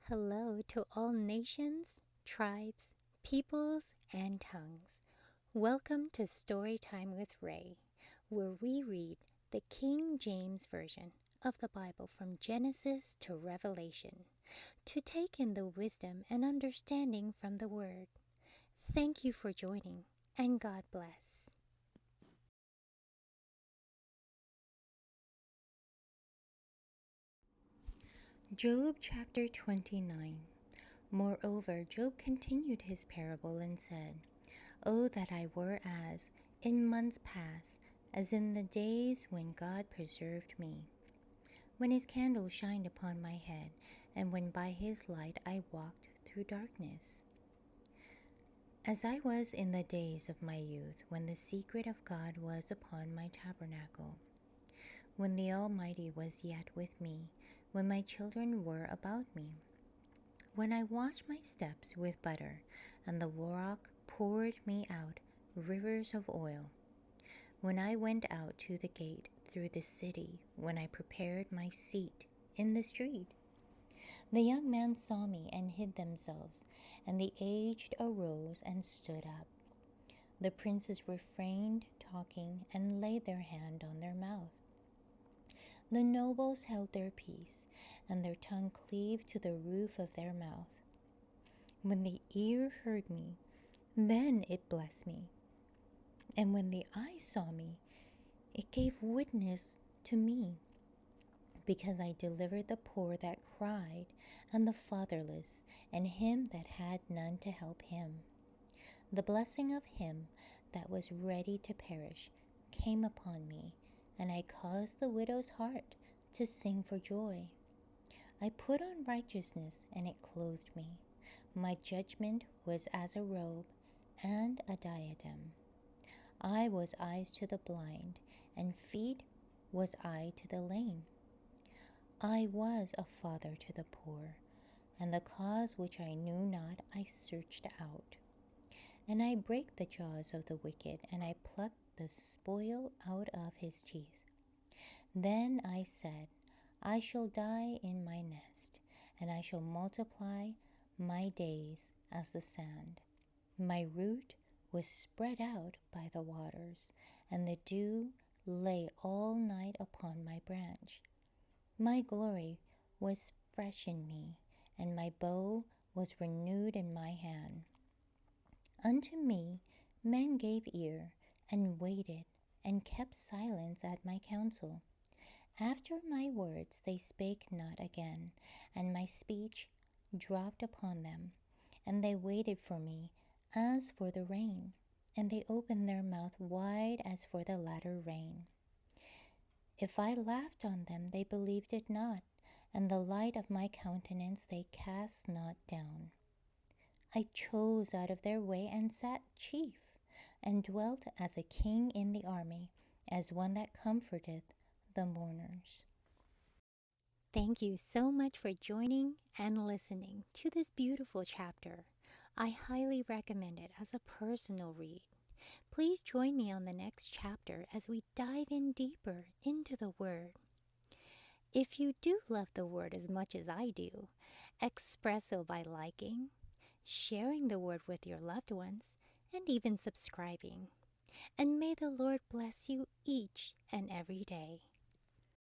Hello to all nations, tribes, peoples, and tongues. Welcome to Storytime with Rae, where we read the King James Version of the Bible from Genesis to Revelation, to take in the wisdom and understanding from the Word. Thank you for joining, and God bless. Job chapter 29. Moreover, Job continued his parable and said, "Oh, that I were as, in months past, as in the days when God preserved me, when his candle shined upon my head, and when by his light I walked through darkness. As I was in the days of my youth, when the secret of God was upon my tabernacle, when the Almighty was yet with me, when my children were about me, when I washed my steps with butter, and the rock poured me out rivers of oil, when I went out to the gate through the city, when I prepared my seat in the street. The young men saw me and hid themselves, and the aged arose and stood up. The princes refrained talking and laid their hand on their mouth. The nobles held their peace, and their tongue cleaved to the roof of their mouth. When the ear heard me, then it blessed me. And when the eye saw me, it gave witness to me, because I delivered the poor that cried, and the fatherless, and him that had none to help him. The blessing of him that was ready to perish came upon me, and I caused the widow's heart to sing for joy. I put on righteousness, and it clothed me. My judgment was as a robe and a diadem. I was eyes to the blind, and feet was I to the lame. I was a father to the poor, and the cause which I knew not I searched out. And I brake the jaws of the wicked, and I plucked the spoil out of his teeth. Then I said, I shall die in my nest, and I shall multiply my days as the sand. My root was spread out by the waters, and the dew lay all night upon my branch. My glory was fresh in me, and my bow was renewed in my hand. Unto me men gave ear, and waited, and kept silence at my counsel. After my words they spake not again, and my speech dropped upon them. And they waited for me as for the rain, and they opened their mouth wide as for the latter rain. If I laughed on them, they believed it not, and the light of my countenance they cast not down. I chose out of their way and sat chief, and dwelt as a king in the army, as one that comforteth the mourners. Thank you so much for joining and listening to this beautiful chapter. I highly recommend it as a personal read. Please join me on the next chapter as we dive in deeper into the Word. If you do love the Word as much as I do, express so by liking, sharing the Word with your loved ones, and even subscribing. And may the Lord bless you each and every day.